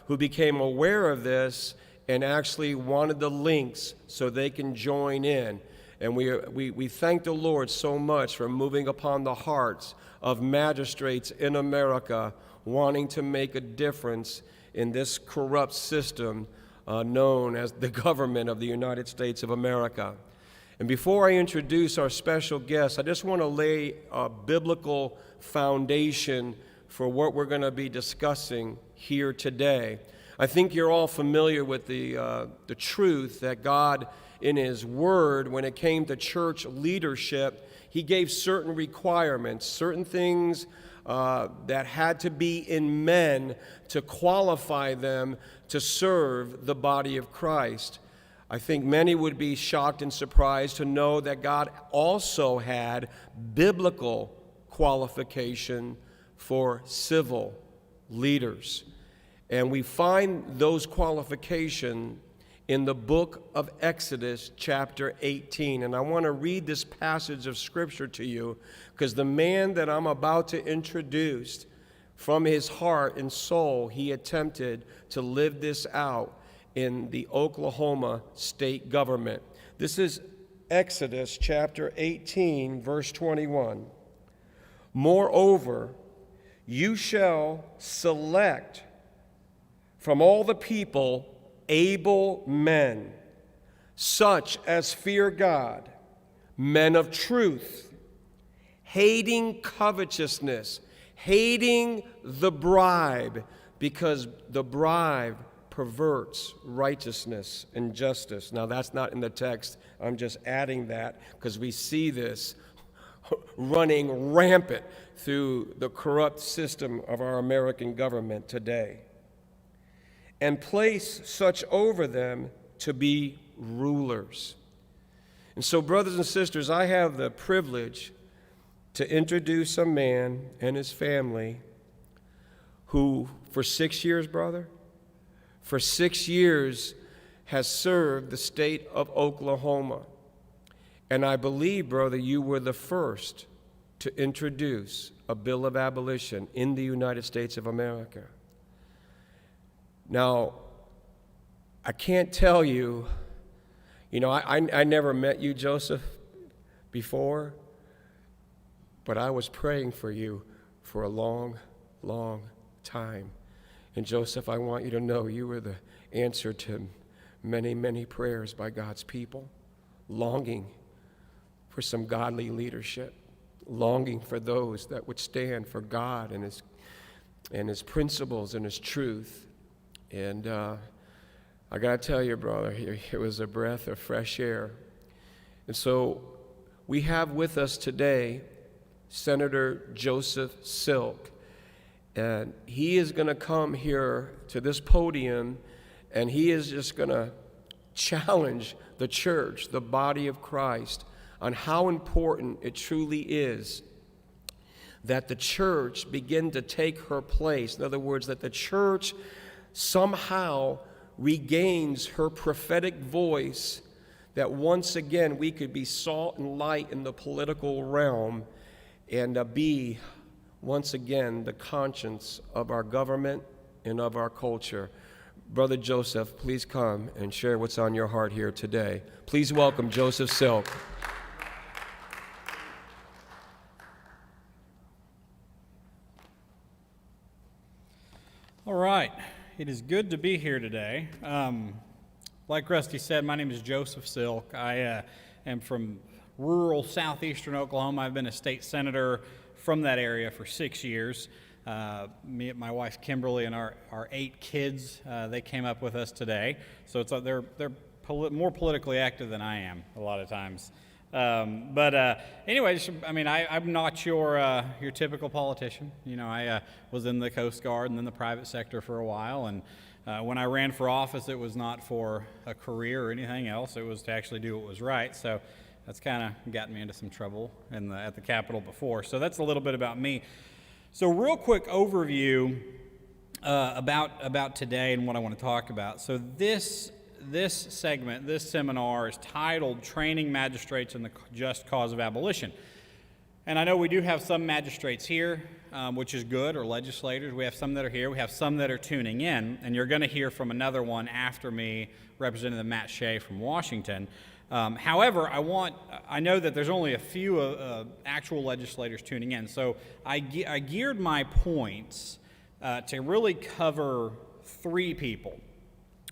who became aware of this and actually wanted the links so they can join in. And we thank the Lord so much for moving upon the hearts of magistrates in America wanting to make a difference in this corrupt system known as the government of the United States of America. And before I introduce our special guest, I just want to lay a biblical foundation for what we're going to be discussing here today. I think you're all familiar with the truth that God, in His Word, when it came to church leadership, He gave certain requirements, certain things that had to be in men to qualify them to serve the body of Christ. I think many would be shocked and surprised to know that God also had biblical qualification for civil leaders. And we find those qualifications in the book of Exodus, chapter 18. And I want to read this passage of Scripture to you because the man that I'm about to introduce, from his heart and soul, he attempted to live this out in the Oklahoma state government. This is Exodus chapter 18, verse 21. Moreover, you shall select from all the people able men, such as fear God, men of truth, hating covetousness, hating the bribe, because the bribe perverts righteousness and justice. Now, that's not in the text. I'm just adding that because we see this running rampant through the corrupt system of our American government today. And place such over them to be rulers. And so, brothers and sisters, I have the privilege to introduce a man and his family who, for 6 years, brother, for 6 years has served the state of Oklahoma. And I believe, brother, you were the first to introduce a bill of abolition in the United States of America. Now, I can't tell you, I never met you, Joseph, before, but I was praying for you for a long, long time. And Joseph, I want you to know you were the answer to many, many prayers by God's people, longing for some godly leadership, longing for those that would stand for God and His principles and His truth. And I got to tell you, brother, it was a breath of fresh air. And so we have with us today Senator Joseph Silk. And he is going to come here to this podium, and he is just going to challenge the church, the body of Christ, on how important it truly is that the church begin to take her place. In other words, that the church somehow regains her prophetic voice, that once again we could be salt and light in the political realm and be once again the conscience of our government and of our culture. Brother Joseph, please come and share what's on your heart here today. Please welcome Joseph Silk. All right. It is good to be here today. Like Rusty said, my name is Joseph Silk. I am from rural southeastern Oklahoma. I've been a state senator from that area for 6 years. Me and my wife Kimberly and our 8 kids, they came up with us today. So it's they're more politically active than I am a lot of times. Anyway, I'm not your typical politician. I was in the Coast Guard and then the private sector for a while, and when I ran for office, it was not for a career or anything else. It was to actually do what was right. So that's kind of gotten me into some trouble at the Capitol before. So that's a little bit about me. So real quick overview about today and what I want to talk about. So this segment, this seminar is titled Training Magistrates in the Just Cause of Abolition. And I know we do have some magistrates here, which is good, or legislators. We have some that are here. We have some that are tuning in, and you're going to hear from another one after me, Representative Matt Shea from Washington. However, I know that there's only a few actual legislators tuning in, so I geared my points to really cover three people,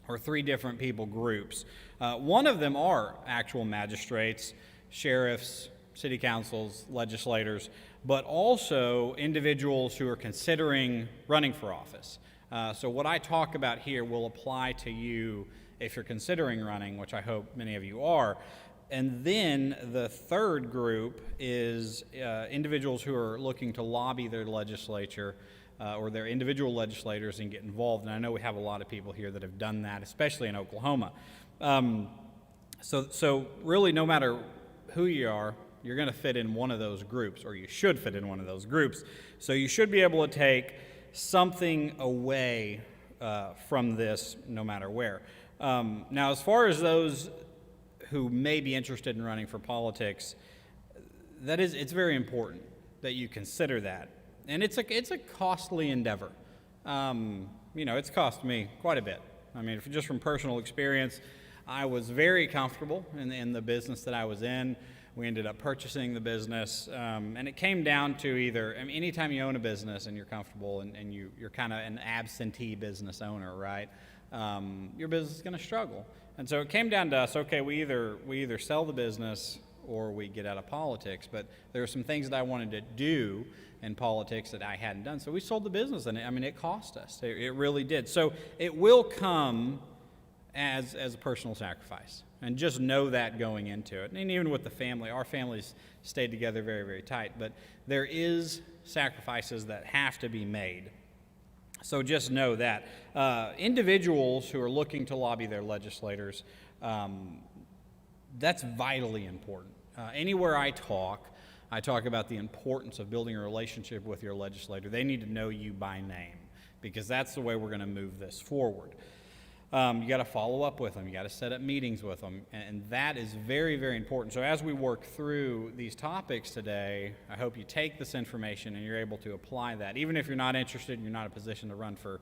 or three different people groups. One of them are actual magistrates, sheriffs, city councils, legislators, but also individuals who are considering running for office. So what I talk about here will apply to you if you're considering running, which I hope many of you are. And then the third group is individuals who are looking to lobby their legislature or their individual legislators and get involved. And I know we have a lot of people here that have done that, especially in Oklahoma. So really, no matter who you are, you're going to fit in one of those groups, or you should fit in one of those groups. So you should be able to take something away from this no matter where. Now, as far as those who may be interested in running for politics, it's very important that you consider that. And it's a costly endeavor. It's cost me quite a bit. I mean, just from personal experience, I was very comfortable in the business that I was in. We ended up purchasing the business, and it came down to either, anytime you own a business and you're comfortable and you're kind of an absentee business owner, right, your business is going to struggle. And so it came down to us, okay, we either sell the business or we get out of politics, but there were some things that I wanted to do in politics that I hadn't done. So we sold the business, and it cost us. It really did. So it will come as a personal sacrifice. And just know that going into it. And even with the family, our families stayed together very, very tight. But there is sacrifices that have to be made. So just know that. Individuals who are looking to lobby their legislators, that's vitally important. Anywhere I talk about the importance of building a relationship with your legislator. They need to know you by name, because that's the way we're going to move this forward. You got to follow up with them. You got to set up meetings with them, and that is very, very important. So as we work through these topics today, I hope you take this information and you're able to apply that. Even if you're not interested and you're not in a position to run for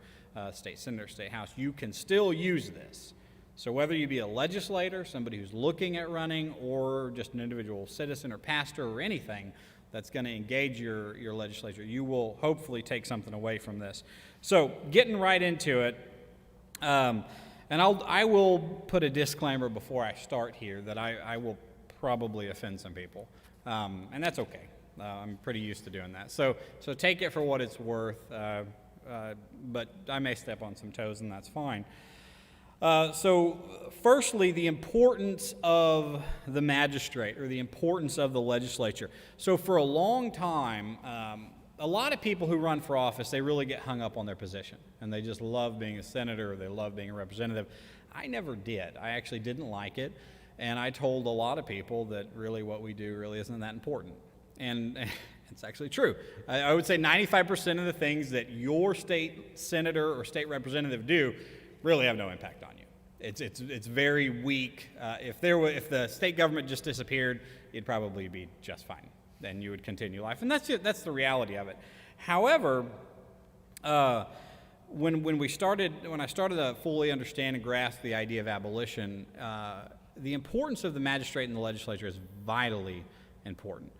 state senator, state house, you can still use this. So whether you be a legislator, somebody who's looking at running, or just an individual citizen or pastor or anything that's going to engage your legislature, you will hopefully take something away from this. So getting right into it. And I will put a disclaimer before I start here that I will probably offend some people, and that's okay. I'm pretty used to doing that. So take it for what it's worth, but I may step on some toes, and that's fine. So firstly, the importance of the magistrate, or the importance of the legislature. So for a long time, a lot of people who run for office, they really get hung up on their position, and they just love being a senator, or they love being a representative. I never did. I actually didn't like it, and I told a lot of people that really what we do really isn't that important, and it's actually true. I would say 95% of the things that your state senator or state representative do really have no impact on you. It's very weak. If the state government just disappeared, you'd probably be just fine. Then you would continue life, and that's the reality of it. However, when I started to fully understand and grasp the idea of abolition, the importance of the magistrate and the legislature is vitally important.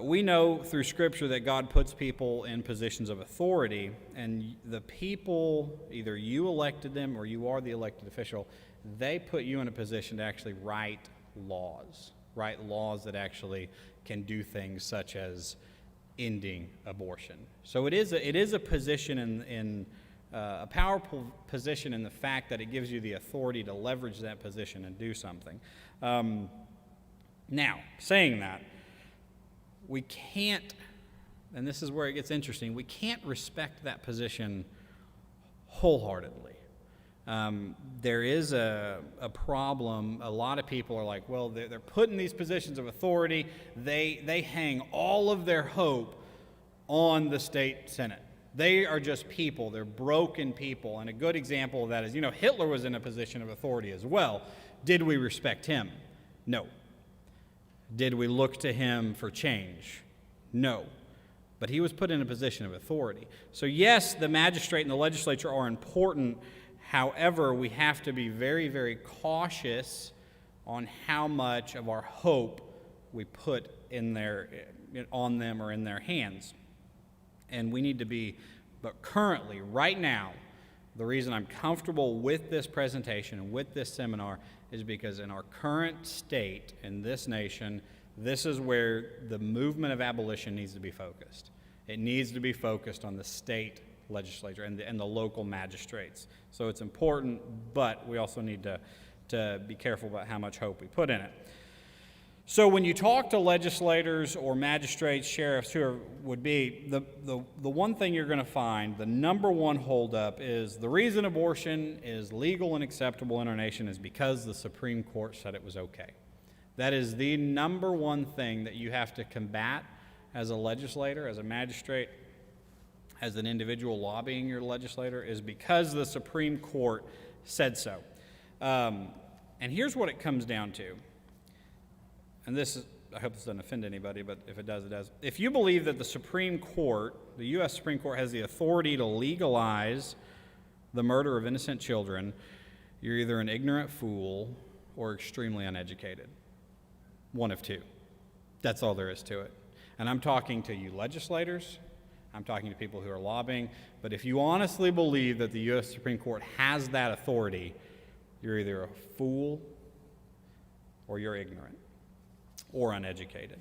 We know through Scripture that God puts people in positions of authority, and the people, either you elected them or you are the elected official, they put you in a position to actually write laws that actually can do things such as ending abortion. So it is a position in a powerful position in the fact that it gives you the authority to leverage that position and do something. Now, saying that, we can't, and this is where it gets interesting, we can't respect that position wholeheartedly. There is a problem. A lot of people are like, well, they're put in these positions of authority. They hang all of their hope on the state senate. They are just people. They're broken people. And a good example of that is, Hitler was in a position of authority as well. Did we respect him? No. Did we look to him for change? No. But he was put in a position of authority. So yes, the magistrate and the legislature are important. However, we have to be very, very cautious on how much of our hope we put on them or in their hands. And we need to be, but currently, right now, the reason I'm comfortable with this presentation and with this seminar is because in our current state in this nation, this is where the movement of abolition needs to be focused. It needs to be focused on the state legislature and the local magistrates. So it's important, but we also need to be careful about how much hope we put in it. So when you talk to legislators or magistrates, sheriffs, whoever would be, the one thing you're going to find, the number one holdup is the reason abortion is legal and acceptable in our nation is because the Supreme Court said it was okay. That is the number one thing that you have to combat as a legislator, as a magistrate, as an individual lobbying your legislator, is because the Supreme Court said so. And here's what it comes down to. And I hope this doesn't offend anybody, but if it does, it does. If you believe that the Supreme Court, the U.S. Supreme Court, has the authority to legalize the murder of innocent children, you're either an ignorant fool or extremely uneducated. One of two. That's all there is to it. And I'm talking to you legislators, I'm talking to people who are lobbying, but if you honestly believe that the U.S. Supreme Court has that authority, you're either a fool or you're ignorant or uneducated.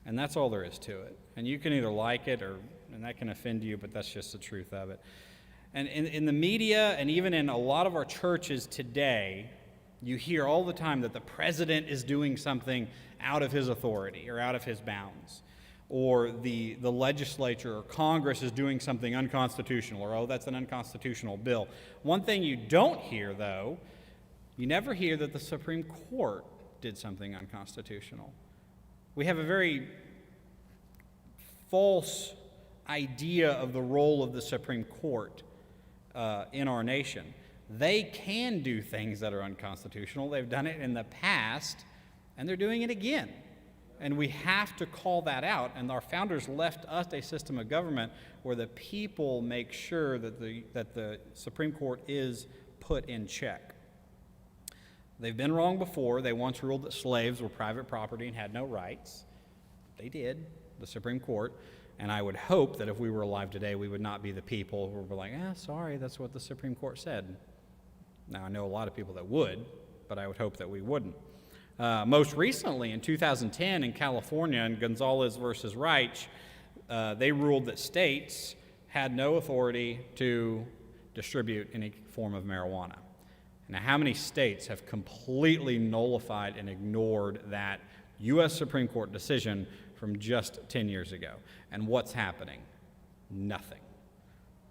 And that's all there is to it. And you can either like it and that can offend you, but that's just the truth of it. And in the media and even in a lot of our churches today, you hear all the time that the president is doing something out of his authority or out of his bounds, or the legislature or Congress is doing something unconstitutional, or, oh, that's an unconstitutional bill. One thing you don't hear, though, you never hear that the Supreme Court did something unconstitutional. We have a very false idea of the role of the Supreme Court in our nation. They can do things that are unconstitutional. They've done it in the past, and they're doing it again. And we have to call that out. And our founders left us a system of government where the people make sure that the Supreme Court is put in check. They've been wrong before. They once ruled that slaves were private property and had no rights. They did, the Supreme Court. And I would hope that if we were alive today, we would not be the people who were like, sorry, that's what the Supreme Court said. Now, I know a lot of people that would, but I would hope that we wouldn't. Most recently, in 2010 in California, in Gonzalez versus Reich, they ruled that states had no authority to distribute any form of marijuana. Now, how many states have completely nullified and ignored that U.S. Supreme Court decision from just 10 years ago? And what's happening? Nothing.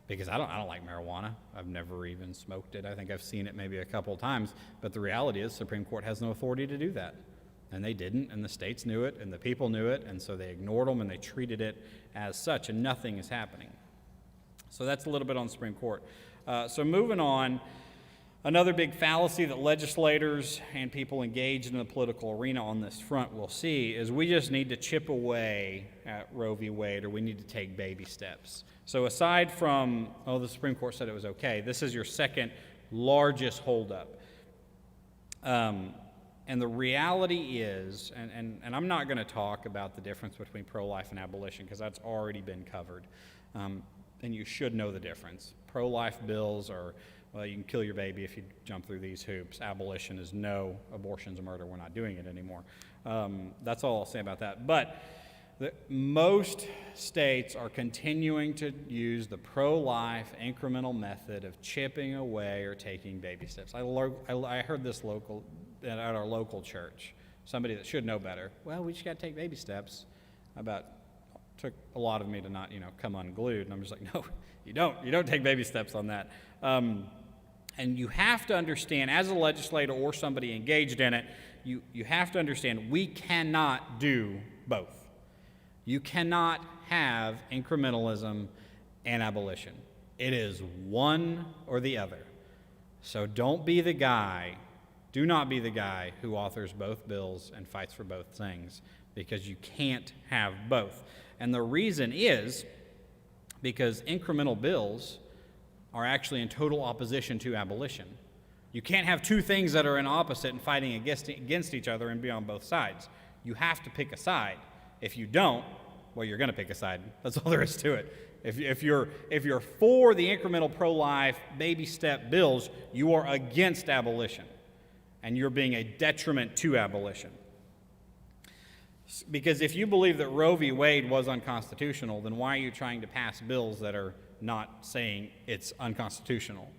Because I don't like marijuana. I've never even smoked it. I think I've seen it maybe a couple times. But the reality is the Supreme Court has no authority to do that. And they didn't, and the states knew it, and the people knew it, and so they ignored them, and they treated it as such, and nothing is happening. So that's a little bit on the Supreme Court. So moving on, another big fallacy that legislators and people engaged in the political arena on this front will see is we just need to chip away at Roe v. Wade, or we need to take baby steps. So aside from, the Supreme Court said it was okay, this is your second largest holdup. And the reality is, and I'm not going to talk about the difference between pro-life and abolition because that's already been covered. And you should know the difference. Pro-life bills are, well, you can kill your baby if you jump through these hoops. Abolition is no, abortion's a murder, we're not doing it anymore. That's all I'll say about that. But most states are continuing to use the pro-life incremental method of chipping away or taking baby steps. I heard this at our local church, somebody that should know better. Well, we just got to take baby steps. Took a lot of me to not, come unglued. And I'm just like, no, you don't. You don't take baby steps on that. And you have to understand, as a legislator or somebody engaged in it, you have to understand we cannot do both. You cannot have incrementalism and abolition. It is one or the other. So do not be the guy who authors both bills and fights for both things, because you can't have both. And the reason is because incremental bills are actually in total opposition to abolition. You can't have two things that are in opposite and fighting against each other and be on both sides. You have to pick a side. If you don't, well, you're going to pick a side. That's all there is to it. If you're for the incremental pro-life baby step bills, you are against abolition, and you're being a detriment to abolition. Because if you believe that Roe v. Wade was unconstitutional, then why are you trying to pass bills that are not saying it's unconstitutional?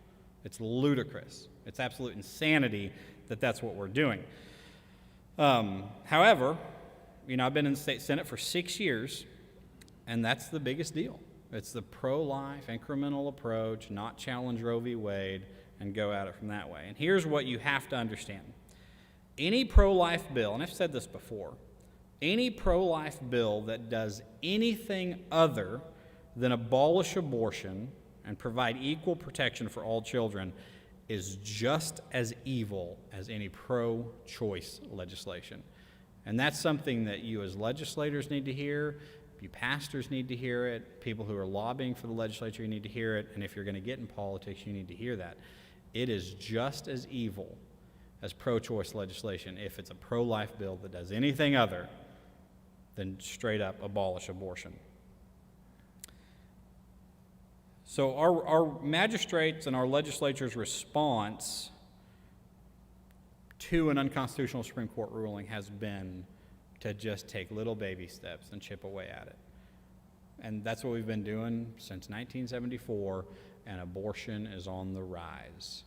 It's ludicrous. It's absolute insanity that that's what we're doing. However, I've been in the state Senate for 6 years, and that's the biggest deal. It's the pro-life, incremental approach, not challenge Roe v. Wade, and go at it from that way. And here's what you have to understand. Any pro-life bill, and I've said this before, any pro-life bill that does anything other than abolish abortion and provide equal protection for all children is just as evil as any pro-choice legislation. And that's something that you as legislators need to hear, you pastors need to hear it, people who are lobbying for the legislature, you need to hear it, and if you're going to get in politics, you need to hear that. It is just as evil as pro-choice legislation if it's a pro-life bill that does anything other than straight up abolish abortion. So our magistrates and our legislature's response to an unconstitutional Supreme Court ruling has been to just take little baby steps and chip away at it. And that's what we've been doing since 1974, and abortion is on the rise.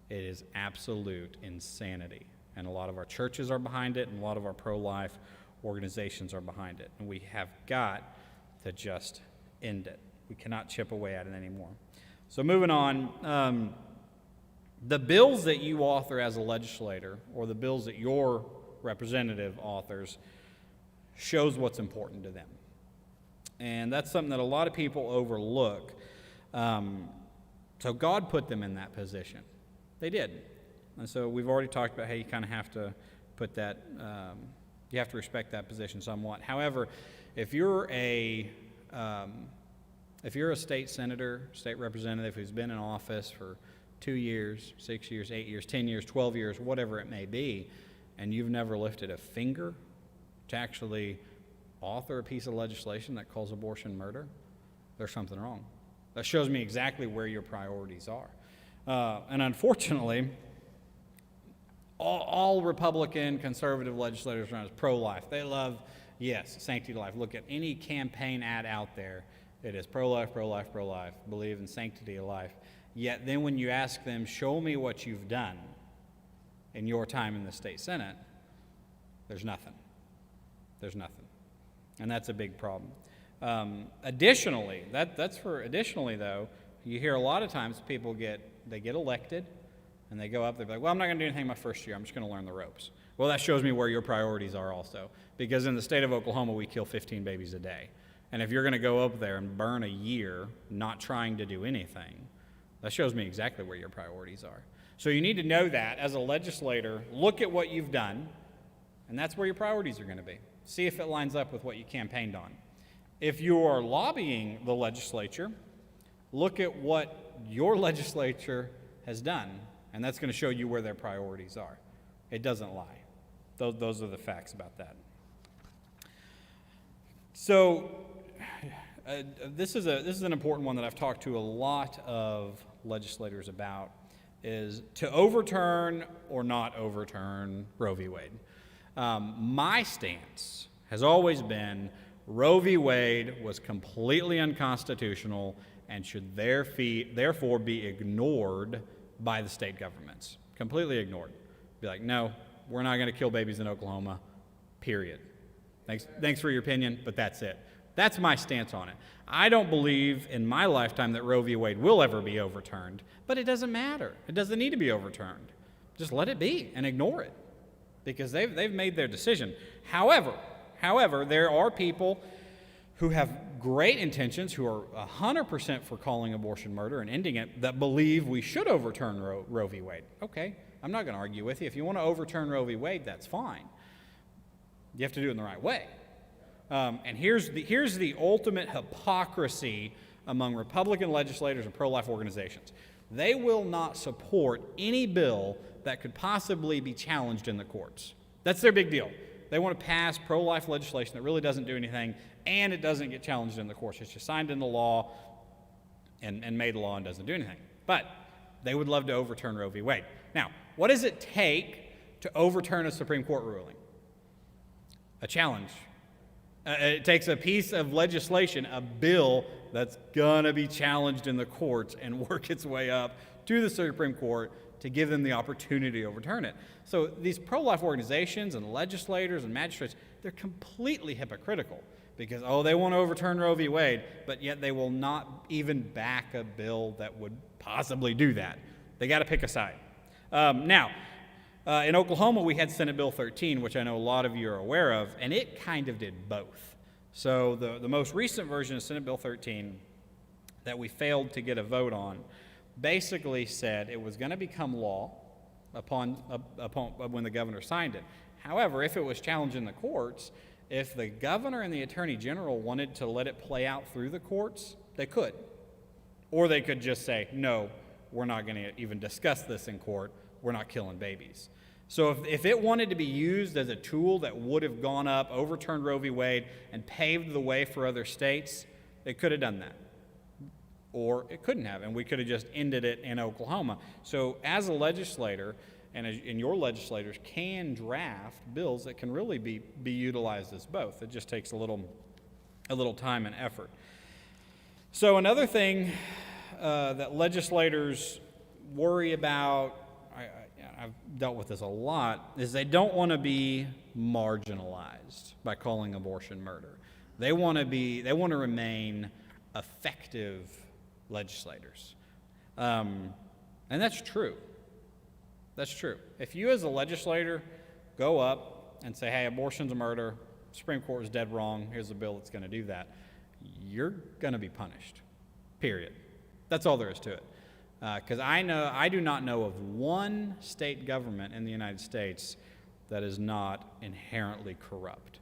It is absolute insanity. And a lot of our churches are behind it, and a lot of our pro-life organizations are behind it. And we have got to just end it. We cannot chip away at it anymore. So moving on, the bills that you author as a legislator, or the bills that your representative authors, shows what's important to them. And that's something that a lot of people overlook. So God put them in that position. They did. And so we've already talked about how you kind of have to put that, you have to respect that position somewhat. However, if you're a state senator, state representative who's been in office for 2 years, 6 years, 8 years, 10 years, 12 years, whatever it may be, and you've never lifted a finger to actually author a piece of legislation that calls abortion murder, there's something wrong. That shows me exactly where your priorities are. And unfortunately, all Republican conservative legislators run as pro-life. They love, yes, sanctity of life. Look at any campaign ad out there. It is pro-life, pro-life, pro-life. Believe in sanctity of life. Yet then when you ask them, show me what you've done in your time in the state Senate, there's nothing. There's nothing. And that's a big problem. Additionally, though, you hear a lot of times people get elected, and they go up, they're like, well, I'm not going to do anything my first year. I'm just going to learn the ropes. Well, that shows me where your priorities are also. Because in the state of Oklahoma, we kill 15 babies a day. And if you're going to go up there and burn a year not trying to do anything, that shows me exactly where your priorities are. So you need to know that as a legislator, look at what you've done, and that's where your priorities are going to be. See if it lines up with what you campaigned on. If you are lobbying the legislature, look at what your legislature has done, and that's going to show you where their priorities are. It doesn't lie. Those are the facts about that. So this is an important one that I've talked to a lot of legislators about, is to overturn or not overturn Roe v. Wade. My stance has always been Roe v. Wade was completely unconstitutional and should therefore be ignored by the state governments. Completely ignored. Be like, no, we're not going to kill babies in Oklahoma, period. Thanks for your opinion, but that's it. That's my stance on it. I don't believe in my lifetime that Roe v. Wade will ever be overturned, but it doesn't matter. It doesn't need to be overturned. Just let it be and ignore it, because they've made their decision. However, there are people who have great intentions, who are 100% for calling abortion murder and ending it, that believe we should overturn Roe v. Wade. Okay, I'm not going to argue with you. If you want to overturn Roe v. Wade, that's fine. You have to do it in the right way. And here's the ultimate hypocrisy among Republican legislators and pro-life organizations. They will not support any bill that could possibly be challenged in the courts. That's their big deal. They want to pass pro-life legislation that really doesn't do anything, and it doesn't get challenged in the courts. It's just signed into law and made law and doesn't do anything. But they would love to overturn Roe v. Wade. Now, what does it take to overturn a Supreme Court ruling? A challenge. It takes a piece of legislation, a bill that's going to be challenged in the courts and work its way up to the Supreme Court to give them the opportunity to overturn it. So these pro-life organizations and legislators and magistrates, they're completely hypocritical because, they want to overturn Roe v. Wade, but yet they will not even back a bill that would possibly do that. They got to pick a side. Now, in Oklahoma, we had Senate Bill 13, which I know a lot of you are aware of, and it kind of did both. So the most recent version of Senate Bill 13 that we failed to get a vote on basically said it was going to become law upon when the governor signed it. However, if it was challenged in the courts, if the governor and the attorney general wanted to let it play out through the courts, they could. Or they could just say, no, we're not going to even discuss this in court. We're not killing babies. So if it wanted to be used as a tool that would have gone up, overturned Roe v. Wade, and paved the way for other states, it could have done that. Or it couldn't have, and we could have just ended it in Oklahoma. So as a legislator, and your legislators can draft bills that can really be utilized as both. It just takes a little time and effort. So another thing that legislators worry about, I've dealt with this a lot, is they don't want to be marginalized by calling abortion murder. They want to remain effective legislators. And that's true. That's true. If you as a legislator go up and say, hey, abortion's a murder, Supreme Court is dead wrong, here's a bill that's going to do that, you're going to be punished, period. That's all there is to it. Because I do not know of one state government in the United States that is not inherently corrupt.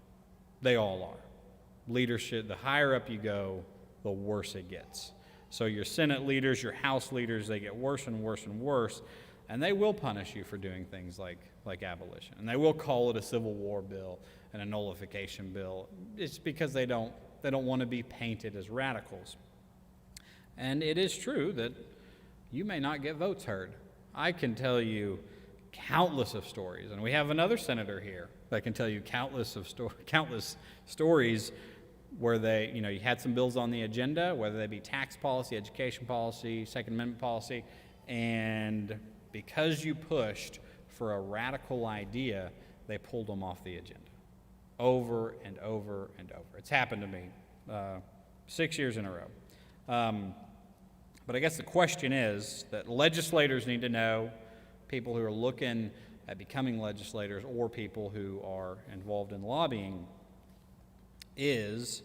They all are. Leadership, the higher up you go, the worse it gets. So your Senate leaders, your House leaders, they get worse and worse and worse, and they will punish you for doing things like abolition. And they will call it a Civil War bill and a nullification bill. It's because they don't want to be painted as radicals. And it is true that you may not get votes heard. I can tell you countless of stories, and we have another senator here that can tell you countless stories where you had some bills on the agenda, whether they be tax policy, education policy, Second Amendment policy, and because you pushed for a radical idea, they pulled them off the agenda over and over and over. It's happened to me 6 years in a row. But I guess the question is that legislators need to know, people who are looking at becoming legislators or people who are involved in lobbying, is,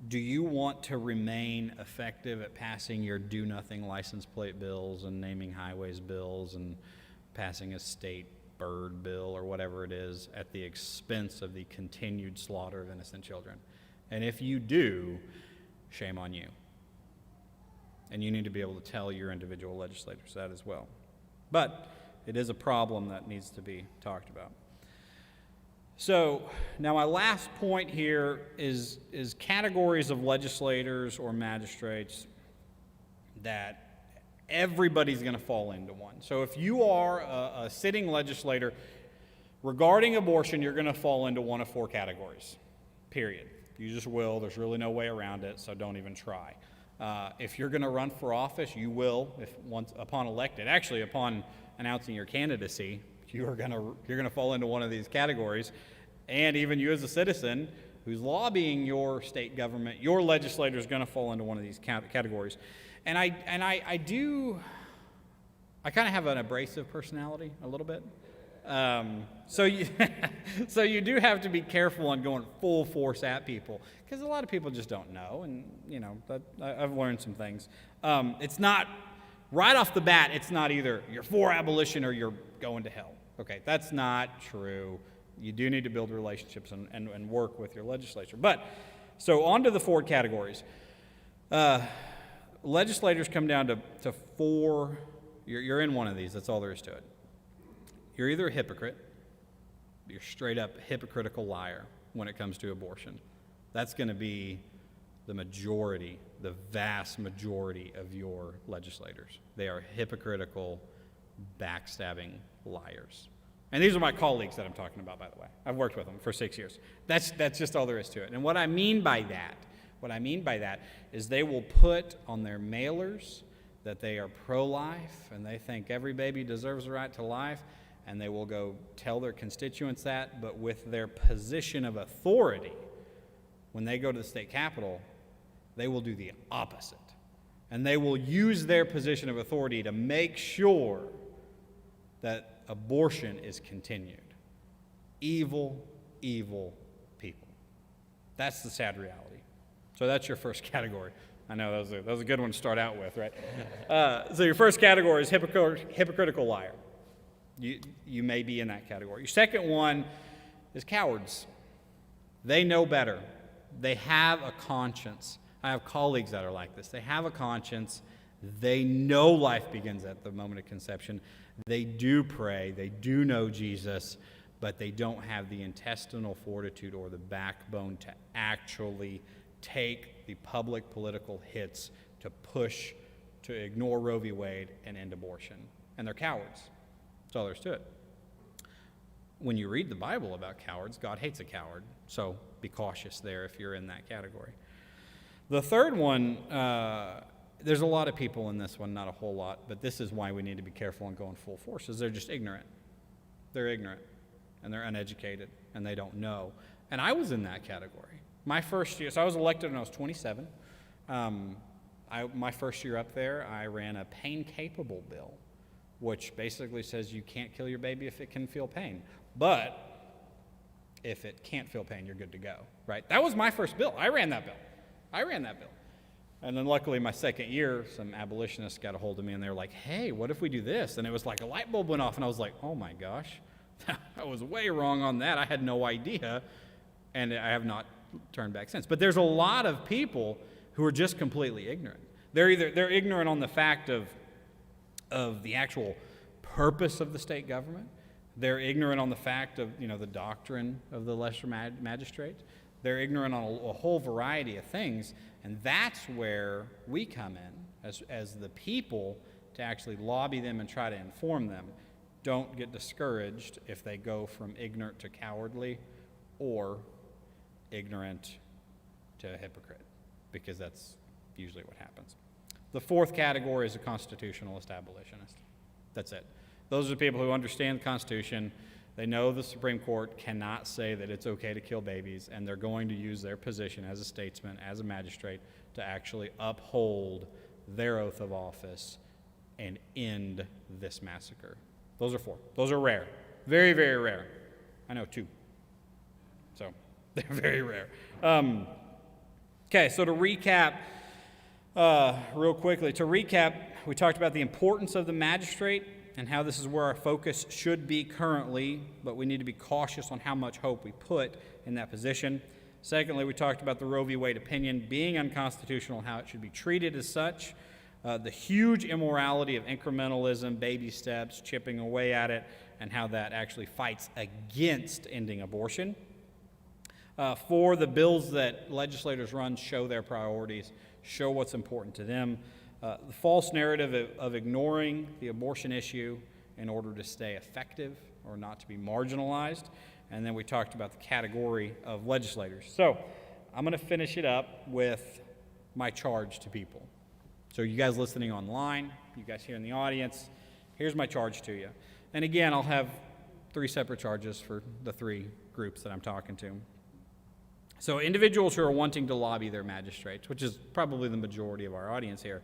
do you want to remain effective at passing your do-nothing license plate bills and naming highways bills and passing a state bird bill or whatever it is at the expense of the continued slaughter of innocent children? And if you do, shame on you. And you need to be able to tell your individual legislators that as well. But it is a problem that needs to be talked about. So now my last point here is categories of legislators or magistrates that everybody's going to fall into one. So if you are a sitting legislator regarding abortion, you're going to fall into one of four categories, period. You just will. There's really no way around it, so don't even try. If you're going to run for office, you will, upon elected. Actually, upon announcing your candidacy, you're going to fall into one of these categories. And even you as a citizen who's lobbying your state government, your legislator is going to fall into one of these categories. And I kind of have an abrasive personality a little bit. So you do have to be careful on going full force at people, because a lot of people just don't know, and I've learned some things. It's not right off the bat. It's not either you're for abolition or you're going to hell. Okay, that's not true. You do need to build relationships and work with your legislature. But, so on to the 4 categories. Legislators come down to 4. You're in one of these. That's all there is to it. You're either a hypocrite, you're straight up hypocritical liar when it comes to abortion. That's going to be the majority, the vast majority of your legislators. They are hypocritical, backstabbing liars. And these are my colleagues that I'm talking about, by the way. I've worked with them for 6 years. That's just all there is to it. And what I mean by that is they will put on their mailers that they are pro-life and they think every baby deserves the right to life, and they will go tell their constituents that, but with their position of authority, when they go to the state capitol, they will do the opposite. And they will use their position of authority to make sure that abortion is continued. Evil, evil people. That's the sad reality. So that's your first category. I know that was a good one to start out with, right? So your first category is hypocritical liar. You may be in that category. Your second one is cowards. They know better. They have a conscience. I have colleagues that are like this. They have a conscience. They know life begins at the moment of conception. They do pray. They do know Jesus, but they don't have the intestinal fortitude or the backbone to actually take the public political hits to push, to ignore Roe v. Wade and end abortion. And they're cowards. That's all there is to it. When you read the Bible about cowards, God hates a coward. So be cautious there if you're in that category. The third one, there's a lot of people in this one, not a whole lot, but this is why we need to be careful and go in full force, is they're just ignorant. They're ignorant, and they're uneducated, and they don't know. And I was in that category. My first year, so I was elected when I was 27. My first year up there, I ran a pain-capable bill, which basically says you can't kill your baby if it can feel pain. But if it can't feel pain, you're good to go, right? That was my first bill. I ran that bill. And then luckily my second year, some abolitionists got a hold of me and they were like, hey, what if we do this? And it was like a light bulb went off and I was like, oh my gosh, I was way wrong on that. I had no idea, and I have not turned back since. But there's a lot of people who are just completely ignorant. They're ignorant on the fact of the actual purpose of the state government. They're ignorant on the fact of, the doctrine of the lesser magistrate. They're ignorant on a whole variety of things, and that's where we come in as the people to actually lobby them and try to inform them. Don't get discouraged if they go from ignorant to cowardly or ignorant to a hypocrite, because that's usually what happens. The fourth category is a constitutionalist abolitionist. That's it. Those are the people who understand the Constitution. They know the Supreme Court cannot say that it's okay to kill babies, and they're going to use their position as a statesman, as a magistrate, to actually uphold their oath of office and end this massacre. Those are 4. Those are rare. Very, very rare. I know 2. So they're very rare. Okay, so to recap, real quickly, we talked about the importance of the magistrate and how this is where our focus should be currently, but we need to be cautious on how much hope we put in that position. Secondly, we talked about the Roe v. Wade opinion being unconstitutional, how it should be treated as such, the huge immorality of incrementalism, baby steps, chipping away at it, and how that actually fights against ending abortion. 4, the bills that legislators run show their priorities, show what's important to them. The false narrative of ignoring the abortion issue in order to stay effective or not to be marginalized. And then we talked about the category of legislators. So I'm going to finish it up with my charge to people. So you guys listening online, you guys here in the audience, here's my charge to you. And again, I'll have 3 separate charges for the 3 groups that I'm talking to. So individuals who are wanting to lobby their magistrates, which is probably the majority of our audience here,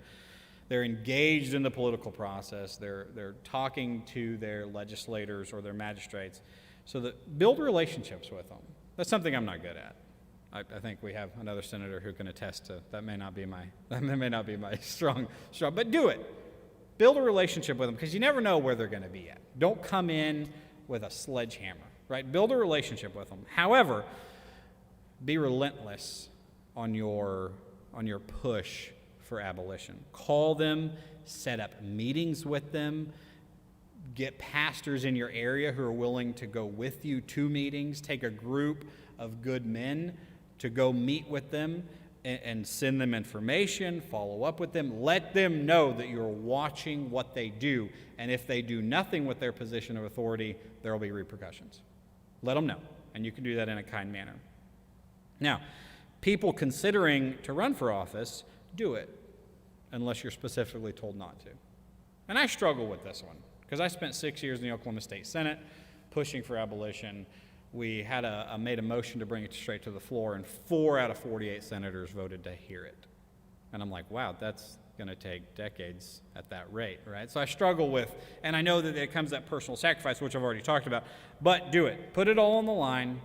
they're engaged in the political process. They're talking to their legislators or their magistrates. So that build relationships with them. That's something I'm not good at. I think we have another senator who can attest to that. May not be my strong, but do it. Build a relationship with them, because you never know where they're going to be at. Don't come in with a sledgehammer, right? Build a relationship with them. However, be relentless on your push for abolition. Call them, set up meetings with them, get pastors in your area who are willing to go with you to meetings, take a group of good men to go meet with them and send them information, follow up with them, let them know that you're watching what they do, and if they do nothing with their position of authority, there will be repercussions. Let them know, and you can do that in a kind manner. Now, people considering to run for office, do it, unless you're specifically told not to. And I struggle with this one, because I spent 6 years in the Oklahoma State Senate pushing for abolition. We had made a motion to bring it straight to the floor, and 4 out of 48 senators voted to hear it. And I'm like, wow, that's going to take decades at that rate, right? So I struggle with, and I know that it comes that personal sacrifice, which I've already talked about, but do it. Put it all on the line.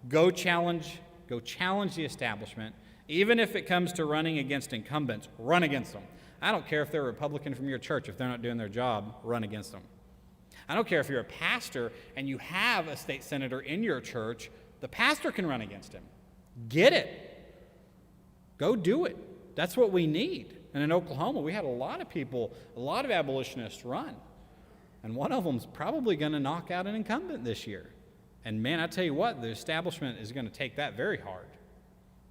Go challenge the establishment. Even if it comes to running against incumbents, run against them. I don't care if they're a Republican from your church. If they're not doing their job, run against them. I don't care if you're a pastor and you have a state senator in your church, the pastor can run against him. Get it. Go do it. That's what we need. And in Oklahoma, we had a lot of people, a lot of abolitionists run. And one of them's probably going to knock out an incumbent this year. And man, I tell you what, the establishment is going to take that very hard.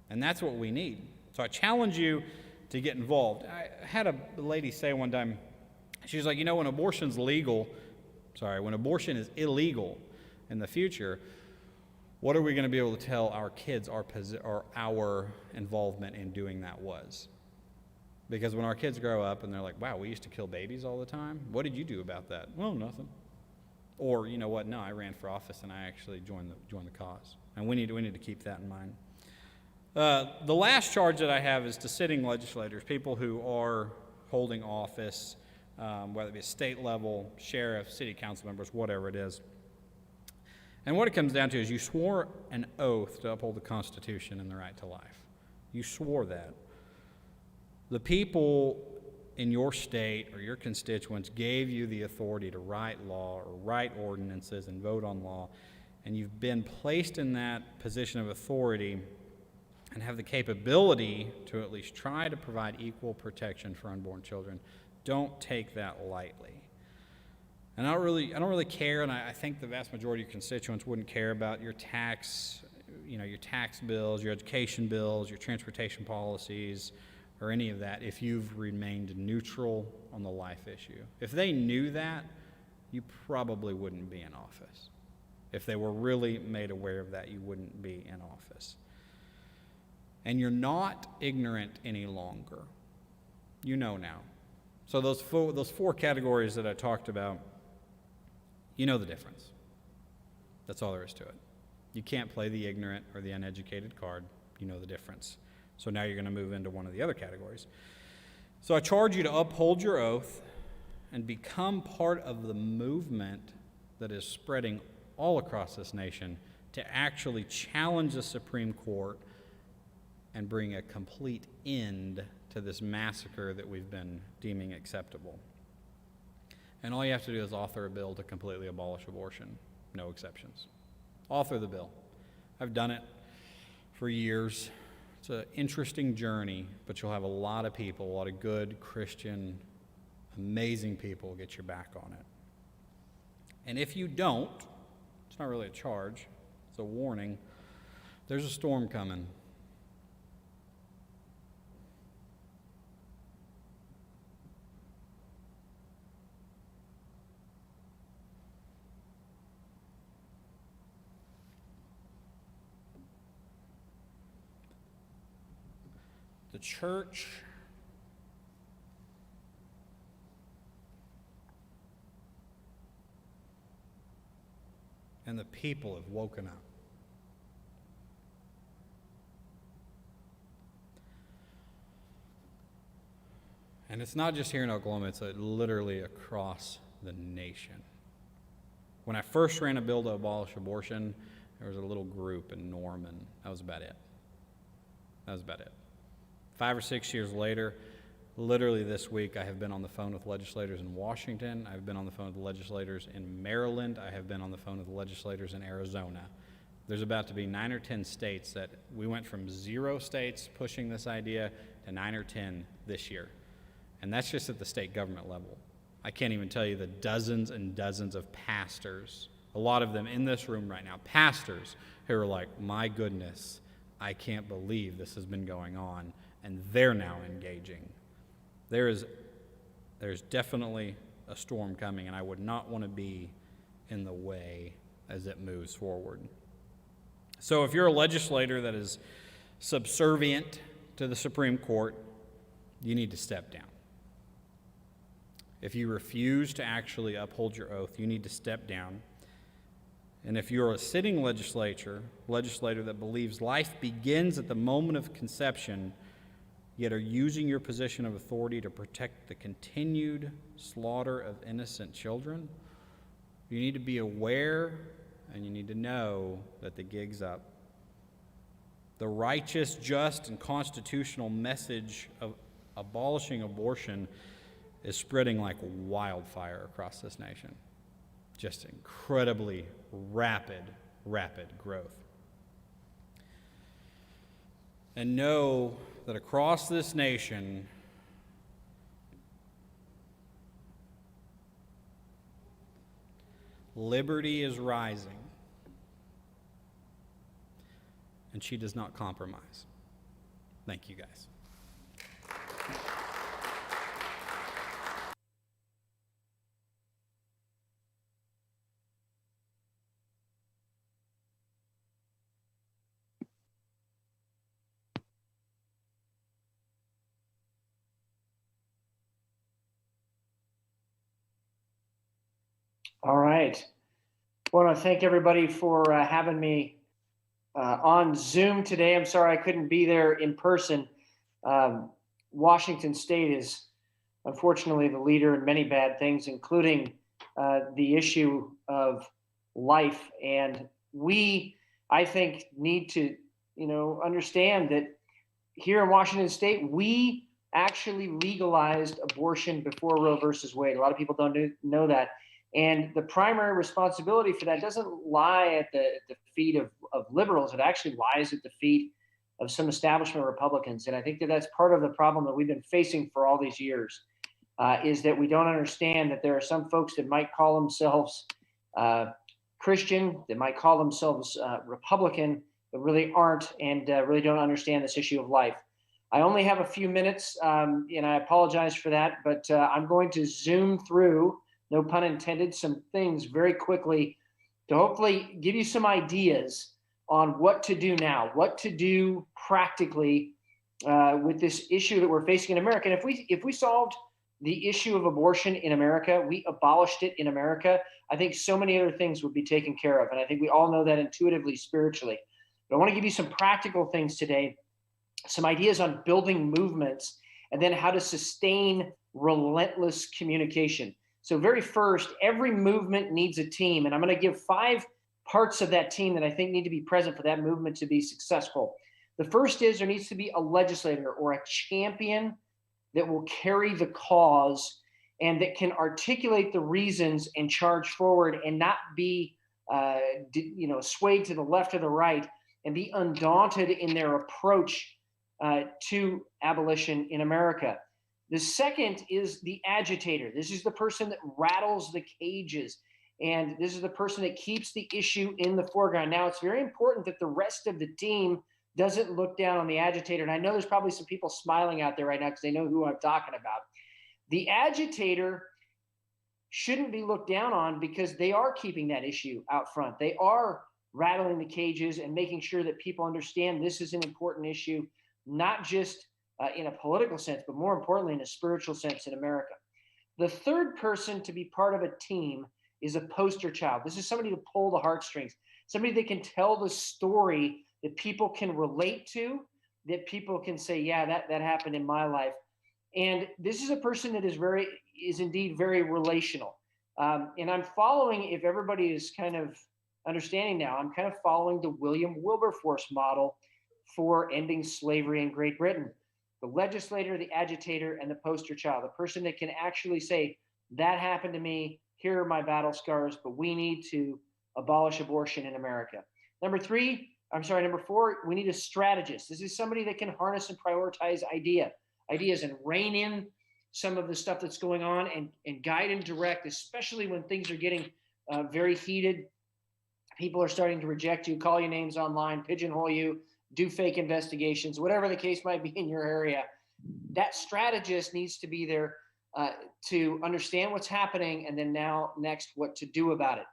And that's what we need. So I challenge you to get involved. I had a lady say one time, she was like, when abortion is illegal in the future, what are we going to be able to tell our kids our involvement in doing that was? Because when our kids grow up and they're like, wow, we used to kill babies all the time. What did you do about that? Well, nothing. Or, you know what? No, I ran for office and I actually joined the cause. And we need to keep that in mind. The last charge that I have is to sitting legislators, people who are holding office, whether it be a state level, sheriff, city council members, whatever it is. And what it comes down to is you swore an oath to uphold the Constitution and the right to life. You swore that. The people in your state or your constituents gave you the authority to write law or write ordinances and vote on law, and you've been placed in that position of authority and have the capability to at least try to provide equal protection for unborn children. Don't take that lightly. And I don't really care, and I think the vast majority of your constituents wouldn't care about your tax bills, your education bills, your transportation policies, or any of that if you've remained neutral on the life issue. If they knew that, you probably wouldn't be in office. If they were really made aware of that, you wouldn't be in office. And you're not ignorant any longer. You know now. So those four categories that I talked about, you know the difference. That's all there is to it. You can't play the ignorant or the uneducated card. You know the difference. So now you're going to move into one of the other categories. So I charge you to uphold your oath and become part of the movement that is spreading all across this nation to actually challenge the Supreme Court and bring a complete end to this massacre that we've been deeming acceptable. And all you have to do is author a bill to completely abolish abortion. No exceptions. Author the bill. I've done it for years. It's an interesting journey, but you'll have a lot of people, a lot of good, Christian, amazing people get your back on it. And if you don't, it's not really a charge, it's a warning. There's a storm coming. The church and the people have woken up. And it's not just here in Oklahoma, it's literally across the nation. When I first ran a bill to abolish abortion, there was a little group in Norman. That was about it. 5 or 6 years later, Literally this week, I have been on the phone with legislators in Washington. I've been on the phone with legislators in Maryland. I have been on the phone with legislators in Arizona. There's about to be 9 or 10 states that we went from 0 states pushing this idea to 9 or 10 this year. And that's just at the state government level. I can't even tell you the dozens and dozens of pastors, a lot of them in this room right now, pastors who are like, my goodness, I can't believe this has been going on, and they're now engaging. There's definitely a storm coming, and I would not want to be in the way as it moves forward. So if you're a legislator that is subservient to the Supreme Court, you need to step down. If you refuse to actually uphold your oath, you need to step down. And if you're a sitting legislator that believes life begins at the moment of conception, yet are using your position of authority to protect the continued slaughter of innocent children, you need to be aware and you need to know that the gig's up. The righteous, just, and constitutional message of abolishing abortion is spreading like wildfire across this nation. Just incredibly rapid growth. And know that across this nation, liberty is rising, and she does not compromise. Thank you, guys. All right. I want to thank everybody for having me on Zoom today. I'm sorry I couldn't be there in person. Washington State is unfortunately the leader in many bad things, including the issue of life. And we, I think, need to, understand that here in Washington State, we actually legalized abortion before Roe versus Wade. A lot of people don't know that. And the primary responsibility for that doesn't lie at the feet of liberals. It actually lies at the feet of some establishment Republicans. And I think that that's part of the problem that we've been facing for all these years, is that we don't understand that there are some folks that might call themselves Christian, that might call themselves Republican, but really aren't, and really don't understand this issue of life. I only have a few minutes, and I apologize for that, but I'm going to zoom through, no pun intended, some things very quickly to hopefully give you some ideas on what to do now, what to do practically with this issue that we're facing in America. And if we solved the issue of abortion in America, we abolished it in America, I think so many other things would be taken care of. And I think we all know that intuitively, spiritually. But I want to give you some practical things today, some ideas on building movements, and then how to sustain relentless communication. So very first, every movement needs a team, and I'm going to give 5 parts of that team that I think need to be present for that movement to be successful. The first is there needs to be a legislator or a champion that will carry the cause and that can articulate the reasons and charge forward and not be swayed to the left or the right, and be undaunted in their approach to abolition in America. The second is the agitator. This is the person that rattles the cages, and this is the person that keeps the issue in the foreground. Now, it's very important that the rest of the team doesn't look down on the agitator. And I know there's probably some people smiling out there right now because they know who I'm talking about. The agitator shouldn't be looked down on because they are keeping that issue out front. They are rattling the cages and making sure that people understand this is an important issue, not just in a political sense, but more importantly, in a spiritual sense in America. The third person to be part of a team is a poster child. This is somebody to pull the heartstrings, somebody that can tell the story that people can relate to, that people can say, yeah, that happened in my life. And this is a person that is indeed very relational. And I'm following, if everybody is kind of understanding now, I'm kind of following the William Wilberforce model for ending slavery in Great Britain. the legislator, the agitator, and the poster child, the person that can actually say, that happened to me, here are my battle scars, but we need to abolish abortion in America. Number four, we need a strategist. This is somebody that can harness and prioritize ideas and rein in some of the stuff that's going on and guide and direct, especially when things are getting very heated. People are starting to reject you, call you names online, pigeonhole you, do fake investigations, whatever the case might be in your area. That strategist needs to be there to understand what's happening, and then next, what to do about it.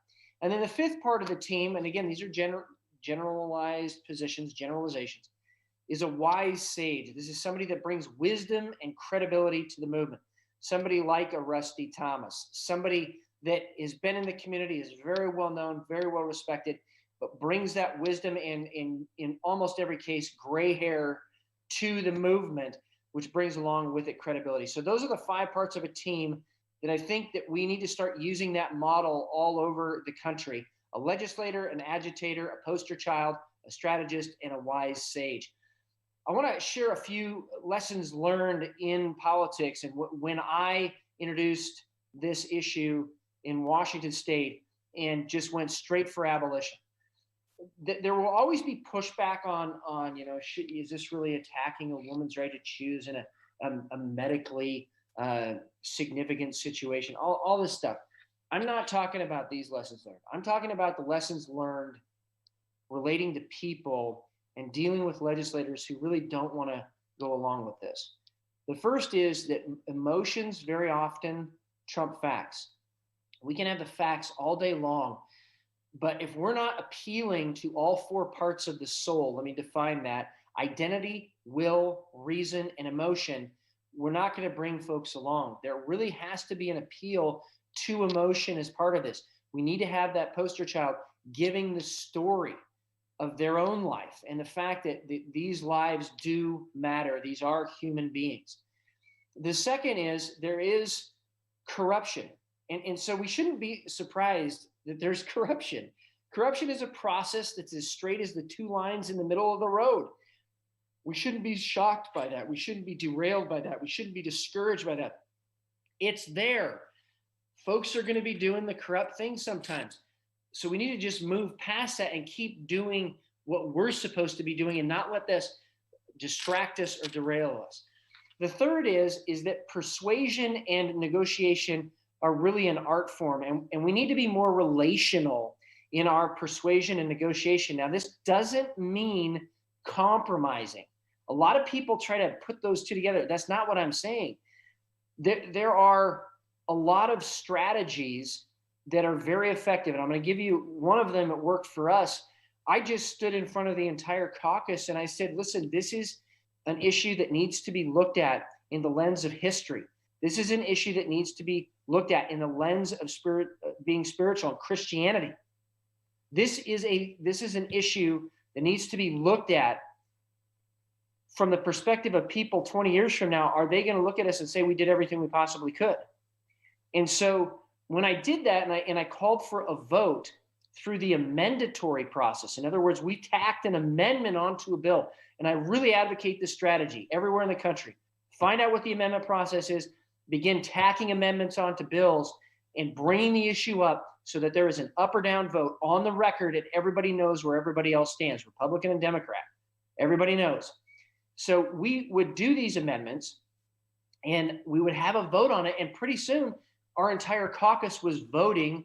And then the fifth part of the team, and again, these are generalized positions, generalizations, is a wise sage. This is somebody that brings wisdom and credibility to the movement. Somebody like a Rusty Thomas, somebody that has been in the community, is very well known, very well respected, but brings that wisdom in almost every case, gray hair to the movement, which brings along with it credibility. So those are the 5 parts of a team that I think that we need to start using that model all over the country: a legislator, an agitator, a poster child, a strategist, and a wise sage. I want to share a few lessons learned in politics and when I introduced this issue in Washington State and just went straight for abolition. There will always be pushback on is this really attacking a woman's right to choose in a medically significant situation? All this stuff. I'm not talking about these lessons learned. I'm talking about the lessons learned relating to people and dealing with legislators who really don't want to go along with this. The first is that emotions very often trump facts. We can have the facts all day long, but if we're not appealing to all 4 parts of the soul, let me define that: identity, will, reason, and emotion, we're not going to bring folks along. There really has to be an appeal to emotion as part of this. We need to have that poster child giving the story of their own life and the fact that these lives do matter. These are human beings. The second is there is corruption. And so we shouldn't be surprised that there's corruption. Corruption is a process that's as straight as the 2 lines in the middle of the road. We shouldn't be shocked by that. We shouldn't be derailed by that. We shouldn't be discouraged by that. It's there. Folks are going to be doing the corrupt things sometimes. So we need to just move past that and keep doing what we're supposed to be doing and not let this distract us or derail us. The third is that persuasion and negotiation are really an art form, and we need to be more relational in our persuasion and negotiation. Now, this doesn't mean compromising. A lot of people try to put those two together. That's not what I'm saying. There are a lot of strategies that are very effective, and I'm going to give you one of them that worked for us. I just stood in front of the entire caucus and I said, listen, this is an issue that needs to be looked at in the lens of history. This is an issue that needs to be looked at in the lens of being spiritual and Christianity. This is an issue that needs to be looked at from the perspective of people 20 years from now. Are they going to look at us and say we did everything we possibly could? And so when I did that and I called for a vote through the amendatory process, in other words, we tacked an amendment onto a bill, and I really advocate this strategy everywhere in the country. Find out what the amendment process is, begin tacking amendments onto bills and bringing the issue up so that there is an up or down vote on the record and everybody knows where everybody else stands, Republican and Democrat. Everybody knows. So we would do these amendments and we would have a vote on it, and pretty soon our entire caucus was voting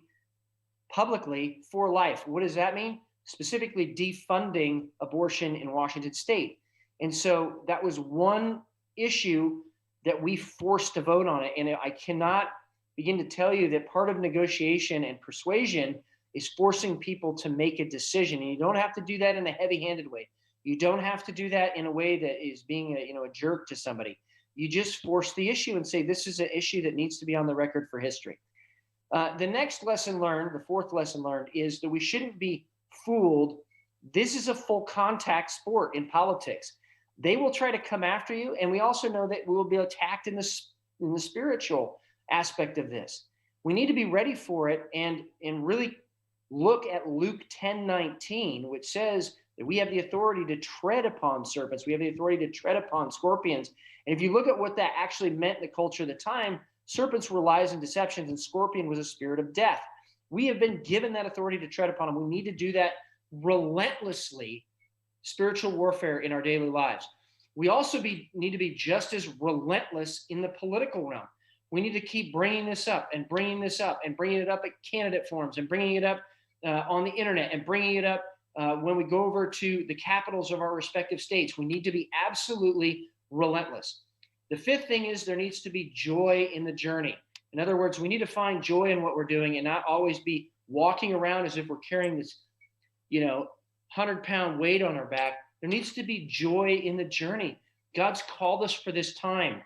publicly for life. What does that mean? Specifically defunding abortion in Washington State. And so that was one issue that we forced to vote on it. And I cannot begin to tell you that part of negotiation and persuasion is forcing people to make a decision. And you don't have to do that in a heavy-handed way. You don't have to do that in a way that is being a jerk to somebody. You just force the issue and say, this is an issue that needs to be on the record for history. The next lesson learned, the fourth lesson learned, is that we shouldn't be fooled. This is a full contact sport in politics. They will try to come after you, and we also know that we will be attacked in the spiritual aspect of this. We need to be ready for it and really look at Luke 10:19, which says that we have the authority to tread upon serpents. We have the authority to tread upon scorpions. And if you look at what that actually meant in the culture of the time, serpents were lies and deceptions, and scorpion was a spirit of death. We have been given that authority to tread upon them. We need to do that relentlessly, spiritual warfare in our daily lives. We also need to be just as relentless in the political realm. We need to keep bringing this up and bringing this up and bringing it up at candidate forums and bringing it up on the internet and bringing it up when we go over to the capitals of our respective states. We need to be absolutely relentless. The fifth thing is there needs to be joy in the journey. In other words, we need to find joy in what we're doing and not always be walking around as if we're carrying this, 100-pound weight on our back. There needs to be joy in the journey. God's called us for this time.